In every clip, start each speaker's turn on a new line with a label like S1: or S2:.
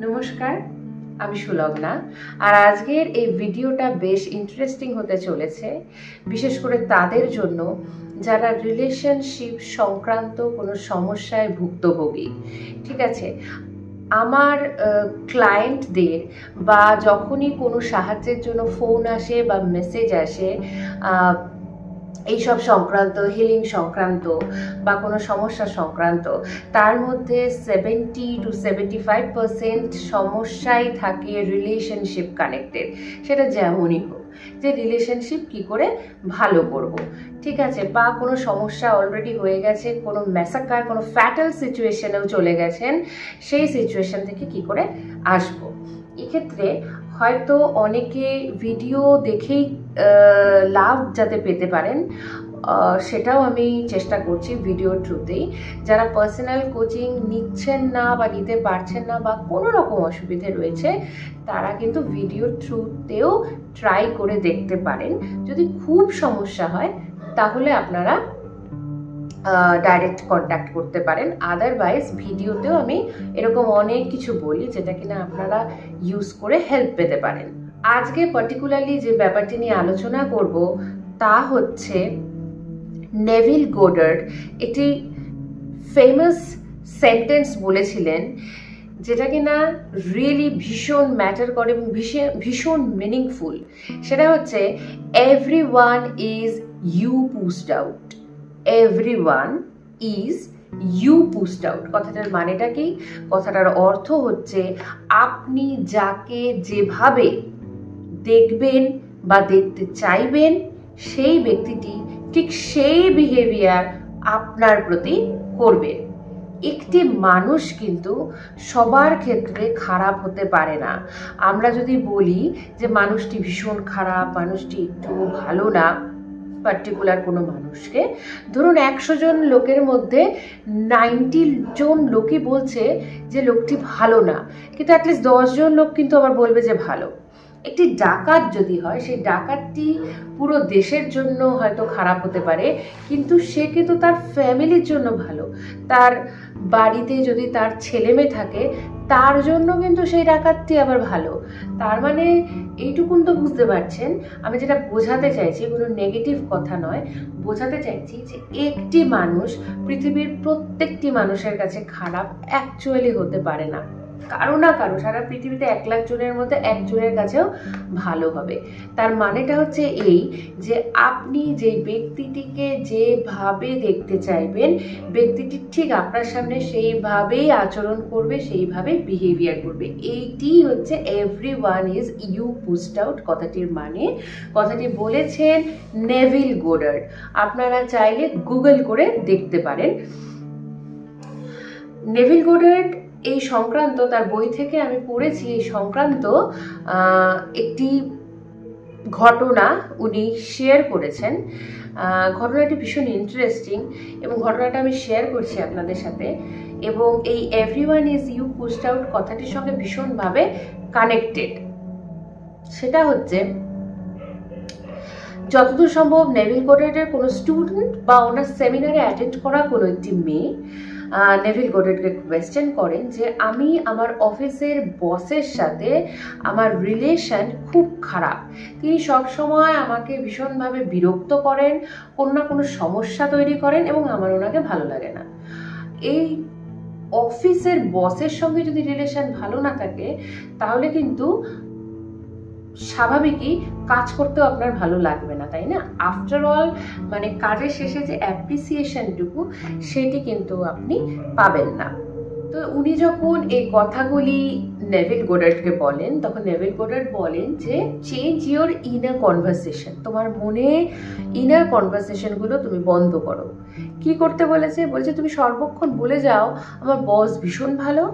S1: নমস্কার, আমি সুলগ্না। আর আজকের এই ভিডিওটা বেশ ইন্টারেস্টিং হতে চলেছে, বিশেষ করে তাদের জন্য যারা রিলেশনশিপ সংক্রান্ত কোনো সমস্যায় ভুক্তভোগী। ঠিক আছে, আমার ক্লায়েন্টদের বা যখনই কোনো সাহায্যের জন্য ফোন আসে বা মেসেজ আসে এইসব সংক্রান্ত, হিলিং সংক্রান্ত বা কোনো সমস্যা সংক্রান্ত, তার মধ্যে 70 to 75% সমস্যাই থাকে রিলেশনশিপ কানেক্টেড। সেটা যেমনই হোক, যে রিলেশনশিপ কি করে ভালো করব, ঠিক আছে, বা কোনো সমস্যা অলরেডি হয়ে গেছে, কোনো ম্যাসাকার, কোনো ফ্যাটাল সিচুয়েশনেও চলে গেছেন, সেই সিচুয়েশন থেকে কি করে আসব। এক্ষেত্রে হয়তো অনেকে ভিডিও দেখেই লাভ যাতে পেতে পারেন, সেটাও আমি চেষ্টা করছি ভিডিওর থ্রুতেই। যারা পার্সোনাল কোচিং নিচ্ছেন না বা নিতে পারছেন না বা কোনো রকম অসুবিধে রয়েছে, তারা কিন্তু ভিডিওর থ্রুতেও ট্রাই করে দেখতে পারেন। যদি খুব সমস্যা হয় তাহলে আপনারা ডাইরেক্ট কন্ট্যাক্ট করতে পারেন। আদারওয়াইজ ভিডিওতেও আমি এরকম অনেক কিছু বলি যেটা কিনা আপনারা ইউজ করে হেল্প পেতে পারেন। আজকে পার্টিকুলারলি যে ব্যাপারটি নিয়ে আলোচনা করব তা হচ্ছে নেভিল গোডার্ড একটি ফেমাস সেন্টেন্স বলেছিলেন, যেটা কিনা রিয়েলি ভীষণ ম্যাটার করে এবং ভীষণ মিনিংফুল। সেটা হচ্ছে everyone is you pushed out. Everyone is you pushed out. কথাটার মানেটা কি? কথাটার অর্থ হচ্ছে আপনি যাকে যেভাবে দেখবেন বা দেখতে চাইবেন, সেই ব্যক্তিটি ঠিক সেই বিহেভিয়ার আপনার প্রতি করবে। একটি মানুষ কিন্তু সবার ক্ষেত্রে খারাপ হতে পারে না। আমরা যদি বলি যে মানুষটি ভীষণ খারাপ, মানুষটি একটু ভালো না, পার্টিকুলার কোনো মানুষকে, ধরুন 100 জন লোকের মধ্যে 90 জন লোকই বলছে যে লোকটি ভালো না, কিন্তু অ্যাটলিস্ট 10 জন লোক কিন্তু আবার বলবে যে ভালো। একটি ডাকাত যদি হয়, সেই ডাকাতটি পুরো দেশের জন্য হয়তো খারাপ হতে পারে, কিন্তু সে কিন্তু তার ফ্যামিলির জন্য ভালো। তার বাড়িতে যদি তার ছেলে মেয়ে থাকে, তার জন্য কিন্তু সেই ডাকাতটি আবার ভালো। তার মানে এইটুকুন তো বুঝতে পারছেন আমি যেটা বোঝাতে চাইছি, কোনো নেগেটিভ কথা নয়। বোঝাতে চাইছি যে একটি মানুষ পৃথিবীর প্রত্যেকটি মানুষের কাছে খারাপ অ্যাকচুয়ালি হতে পারে না। কারো না কারো, সারা পৃথিবীতে 1 লাখ জনের মধ্যে একজনের কাছেও ভালো হবে। তার মানেটা হচ্ছে এই যে আপনি যে ব্যক্তিটিকে যেভাবে দেখতে চাইবেন, ব্যক্তিটি ঠিক আপনার সামনে সেইভাবেই আচরণ করবে, সেইভাবে বিহেভিয়ার করবে। এইটি হচ্ছে everyone is you pushed out কথাটির মানে। কথাটি বলেছেন নেভিল গোডার্ড। আপনারা চাইলে গুগল করে দেখতে পারেন। নেভিল গোডার্ড এই সংক্রান্ত তার বই থেকে আমি পড়েছি, এই সংক্রান্ত একটি ঘটনা উনি শেয়ার করেছেন। ঘটনাটি ভীষণ ইন্টারেস্টিং এবং ঘটনাটা আমি শেয়ার করছি আপনাদের সাথে। এবং এই everyone is you pushed out কথাটির সঙ্গে ভীষণভাবে কানেক্টেড। সেটা হচ্ছে, যতদূর সম্ভব নেভিল গোডার্ডের কোনো স্টুডেন্ট বা ওনার সেমিনারে অ্যাটেন্ড করা কোনো একটি মেয়ে নেভিল গোডার্ডকে কোয়েশ্চেন করেন যে আমি আমার অফিসের বসের সাথে আমার রিলেশন খুব খারাপ। তিনি সবসময় আমাকে ভীষণভাবে বিরক্ত করেন, কোনো না কোনো সমস্যা তৈরি করেন এবং আমার ওনাকে ভালো লাগে না। এই অফিসের বসের সঙ্গে যদি রিলেশন ভালো না থাকে, তাহলে কিন্তু স্বাভাবিকই কাজ করতেও আপনার ভালো লাগবে না, তাই না? আফটার অল মানে কাজের শেষে যে অ্যাপ্রিসিয়েশনটুকু, সেটি কিন্তু আপনি পাবেন না। তো উনি যখন এই কথাগুলি নেভিল গোডার্ডকে বলেন, তখন নেভিল গোডার্ড বলেন যে চেঞ্জ ইওর ইনার কনভারসেশন। তোমার মনে ইনার কনভারসেশনগুলো তুমি বন্ধ করো। কি করতে বলেছে? বলছে তুমি সর্বক্ষণ বলে যাও আমার বস ভীষণ ভালো,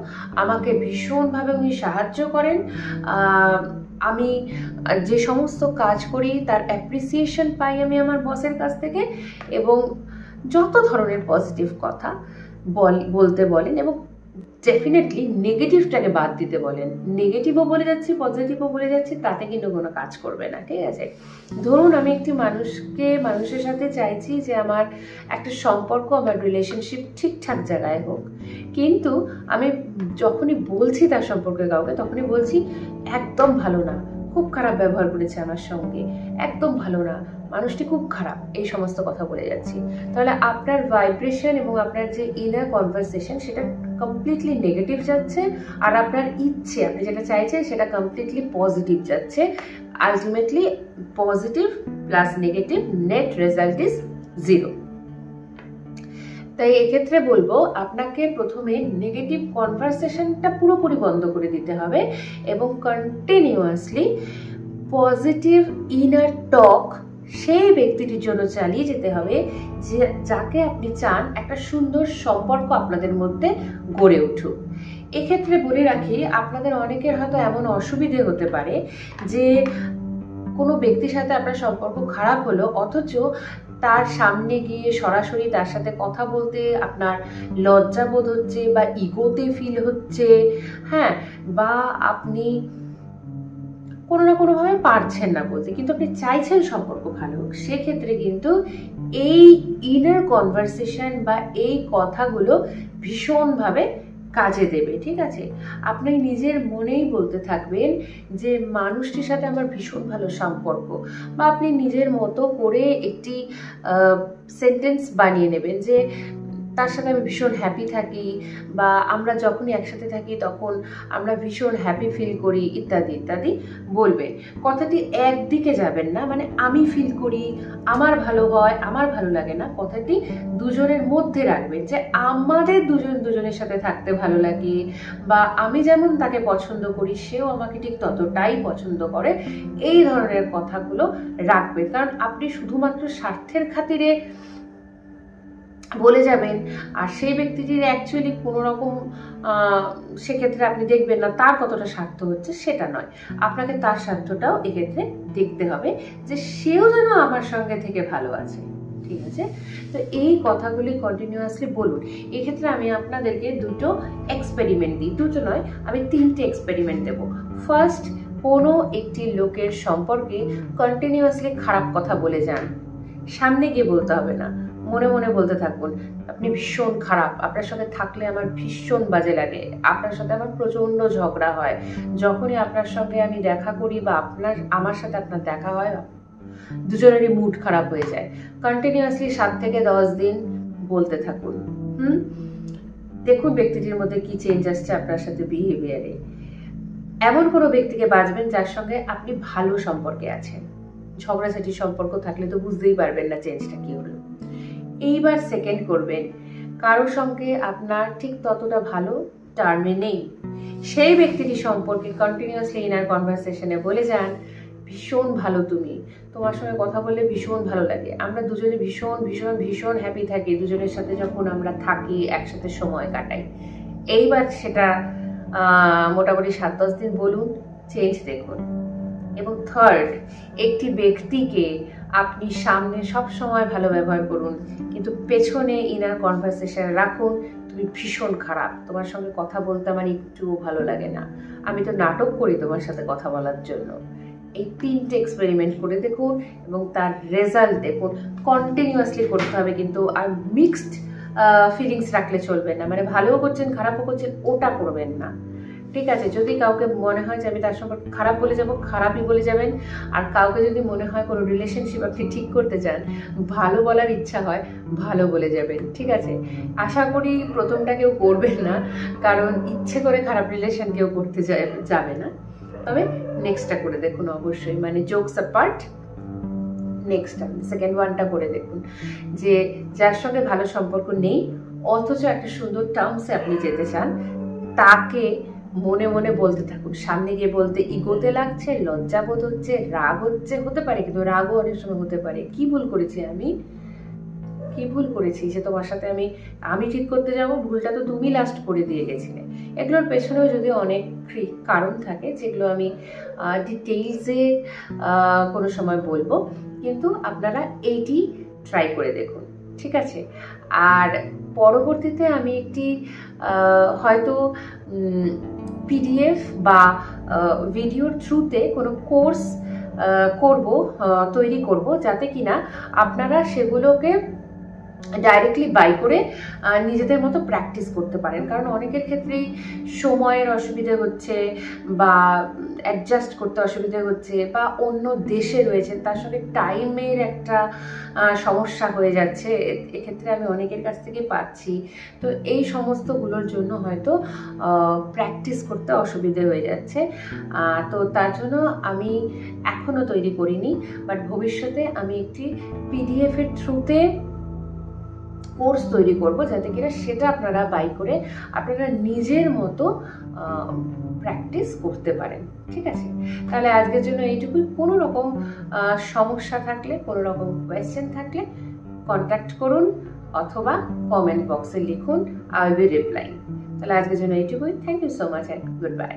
S1: আমাকে ভীষণভাবে উনি সাহায্য করেন, আমি যে সমস্ত কাজ করি তার অ্যাপ্রিসিয়েশন পাই আমি আমার বসের কাছ থেকে, এবং যত ধরনের পজিটিভ কথা বলতে বলেন। এবং ডেফিনেটলি নেগেটিভটাকে বাদ দিতে বলেন। নেগেটিভও বলে যাচ্ছি, পজিটিভও বলে যাচ্ছি, তাতে কিন্তু কোনো কাজ করবে না, ঠিক আছে? ধরুন আমি একটি মানুষের সাথে চাইছি যে আমার একটা সম্পর্ক, আমার রিলেশনশিপ ঠিকঠাক জায়গায় হোক, কিন্তু আমি যখনই বলছি তার সম্পর্কে কাউকে, তখনই বলছি একদম ভালো না, খুব খারাপ ব্যবহার করেছে আমার সঙ্গে, একদম ভালো না, মানুষটি খুব খারাপ, এই সমস্ত কথা বলে যাচ্ছি। তাহলে আপনার ভাইব্রেশন এবং আপনার যে ইনার কনভারসেশন সেটা কমপ্লিটলি নেগেটিভ যাচ্ছে, আর আপনার ইচ্ছে, আপনি যেটা চাইছেন সেটা কমপ্লিটলি পজিটিভ যাচ্ছে। Ultimately positive plus negative, net result is 0। তাই এক্ষেত্রে বলবো আপনাকে প্রথমে নেগেটিভ কনভারসেশনটা পুরোপুরি বন্ধ করে দিতে হবে এবং কন্টিনিউয়াসলি পজিটিভ ইনার টক সেই ব্যক্তিটির জন্য চালিয়ে যেতে হবে যে যাকে আপনি চান একটা সুন্দর সম্পর্ক আপনাদের মধ্যে গড়ে উঠুক। এক্ষেত্রে বলে রাখি, আপনাদের অনেকের হয়তো এমন অসুবিধে হতে পারে যে কোনো ব্যক্তির সাথে আপনার সম্পর্ক খারাপ হলো, অথচ তার সামনে গিয়ে সরাসরি তার সাথে কথা বলতে আপনার লজ্জা বোধ হচ্ছে বা ইগোতে ফিল হচ্ছে, হ্যাঁ, বা আপনি কোনো না কোনোভাবে পারছেন না বলতে, কিন্তু আপনি চাইছেন সম্পর্ক ভালো হোক। সেক্ষেত্রে কিন্তু এই ইনার কনভারসেশন বা এই কথাগুলো ভীষণভাবে কাজে দেবে, ঠিক আছে? আপনি নিজের মনেই বলতে থাকবেন যে মানুষটির সাথে আমার ভীষণ ভালো সম্পর্ক, বা আপনি নিজের মতো করে একটি সেন্টেন্স বানিয়ে নেবেন যে তার সাথে আমি ভীষণ হ্যাপি থাকি, বা আমরা যখনই একসাথে থাকি তখন আমরা ভীষণ হ্যাপি ফিল করি, ইত্যাদি ইত্যাদি বলবেন। কথাটি একদিকে যাবেন না, মানে আমি ফিল করি, আমার ভালো হয়, আমার ভালো লাগে না, কথাটি দুজনের মধ্যে রাখবেন যে আমাদের দুজনের সাথে থাকতে ভালো লাগে, বা আমি যেমন তাকে পছন্দ করি সেও আমাকে ঠিক ততটাই পছন্দ করে, এই ধরনের কথাগুলো রাখবেন। কারণ আপনি শুধুমাত্র স্বার্থের খাতিরে বলে যাবেন আর সেই ব্যক্তিটির অ্যাকচুয়ালি কোনো রকম সেক্ষেত্রে আপনি দেখবেন না তার কতটা স্বার্থ হচ্ছে, সেটা নয়। আপনাকে তার স্বার্থটাও এক্ষেত্রে দেখতে হবে যে সেও যেন আমার সঙ্গে থেকে ভালো আছে, ঠিক আছে? তো এই কথাগুলি কন্টিনিউয়াসলি বলুন। এক্ষেত্রে আমি আপনাদেরকে দুটো এক্সপেরিমেন্ট দিই, দুটো নয়, আমি 3টে এক্সপেরিমেন্ট দেবো। ফার্স্ট, কোনো একটি লোকের সম্পর্কে কন্টিনিউয়াসলি খারাপ কথা বলে যান, সামনে গিয়ে বলতে হবে না, মনে মনে বলতে থাকুন আপনি ভীষণ খারাপ, আপনার সাথে থাকলে আমার ভীষণ বাজে লাগে, আপনার সাথে আমার প্রচণ্ড ঝগড়া হয়, যখনই আপনার সঙ্গে আমি দেখা করি বা আমার সাথে আপনার দেখা হয় দুজনেরই মুড খারাপ হয়ে যায়। কন্টিনিউয়াসলি 7 থেকে 10 দিন বলতে থাকুন। দেখুন ব্যক্তিটির মধ্যে কি চেঞ্জ আসছে আপনার সাথে বিহেভিয়ারে। এমন কোনো ব্যক্তিকে বাছবেন যার সঙ্গে আপনি ভালো সম্পর্কে আছেন, ঝগড়াঝাটি সম্পর্ক থাকলে তো বুঝতেই পারবেন না চেঞ্জটা কি হলো। এইবার সেকেন্ড করবেন, কারো সঙ্গে আপনার ঠিক ততটা ভালো টার্মে নেই, সেই ব্যক্তিটি সম্পর্কে কন্টিনিউয়াসলি ইনার কনভারসেশনে বলে যান ভীষণ ভালো তুমি, তোমার সঙ্গে কথা বললে ভীষণ ভালো লাগে, আমরা দুজনে ভীষণ ভীষণ ভীষণ হ্যাপি থাকি দুজনের সাথে যখন আমরা থাকি, একসাথে সময় কাটাই। এইবার সেটা মোটামুটি 7-10 দিন বলুন, চেঞ্জ দেখুন। এবং থার্ড, একটি ব্যক্তিকে আপনি সামনে সব সময় ভালো ব্যবহার করুন, কিন্তু পেছনে ইনার কনভারসেশন রাখুন তুমি ভীষণ খারাপ, তোমার সঙ্গে কথা বলতে আমার একটুও ভালো লাগে না, আমি তো নাটক করি তোমার সাথে কথা বলার জন্য। এই 3টে এক্সপেরিমেন্ট করে দেখুন এবং তার রেজাল্ট দেখুন। কন্টিনিউয়াসলি করতে হবে কিন্তু, আর মিক্সড ফিলিংস রাখলে চলবে না, মানে ভালোও করছেন খারাপও করছেন ওটা করবেন না, ঠিক আছে? যদি কাউকে মনে হয় যে আমি তার সম্পর্কে খারাপ বলে যাব, খারাপই বলে যাবেন। আর কাউকে যদি মনে হয় কোনো রিলেশনশিপ আপনি ঠিক করতে চান, ভালো বলার ইচ্ছা হয়, ভালো বলে যাবেন, ঠিক আছে? আশা করি প্রথমটা কেউ করবেন না, কারণ ইচ্ছে করে খারাপ রিলেশন কেউ করতে যাবে না। তবে নেক্সটটা করে দেখুন অবশ্যই, মানে জোকস অ্যাপার্ট, নেক্সটটা সেকেন্ড ওয়ানটা করে দেখুন যে যার সঙ্গে ভালো সম্পর্ক নেই অথচ একটা সুন্দর টার্মসে আপনি যেতে চান, তাকে মনে মনে বলতে থাকুন, সামনে গিয়ে বলতে ইগোতে লাগছে, লজ্জা বোধ হচ্ছে, রাগ হচ্ছে, হতে পারে কিন্তু রাগও অনেক সময় হতে পারে, কি ভুল করেছি আমি, কি ভুল করেছি যে তোমার সাথে আমি ঠিক করতে যাব, ভুলটা তো তুমি লাস্ট করে দিয়ে গেছিলে। এগুলোর পেছনেও যদি অনেক কারণ থাকে যেগুলো আমি ডিটেইলসে কোনো সময় বলবো, কিন্তু আপনারা এইটি ট্রাই করে দেখুন, ঠিক আছে? আর পরবর্তীতে আমি একটি হয়তো পিডিএফ বা ভিডিওর থ্রুতে কোনো কোর্স তৈরি করব, যাতে কিনা আপনারা সেগুলোকে ডাইরেক্টলি বাই করে নিজেদের মতো প্র্যাকটিস করতে পারেন। কারণ অনেকের ক্ষেত্রেই সময়ের অসুবিধে হচ্ছে, বা অ্যাডজাস্ট করতে অসুবিধে হচ্ছে, বা অন্য দেশে রয়েছেন, তার সঙ্গে টাইমের একটা সমস্যা হয়ে যাচ্ছে। এক্ষেত্রে আমি অনেকের কাছ থেকে পাচ্ছি, তো এই সমস্তগুলোর জন্য হয়তো প্র্যাকটিস করতে অসুবিধে হয়ে যাচ্ছে। তো তার জন্য আমি এখনও তৈরি করিনি, বাট ভবিষ্যতে আমি একটি পিডিএফের থ্রুতে কোর্স তৈরি করব, যাতে কিনা সেটা আপনারা বাই করে আপনারা নিজের মতো প্র্যাকটিস করতে পারেন। ঠিক আছে, তাহলে আজকের জন্য এইটুকুই। কোনো রকম সমস্যা থাকলে, কোনো রকম কোয়েশ্চেন থাকলে কন্ট্যাক্ট করুন অথবা কমেন্ট বক্সে লিখুন, আই উইল রিপ্লাই। তাহলে আজকের জন্য এইটুকুই। Thank you so much and good by.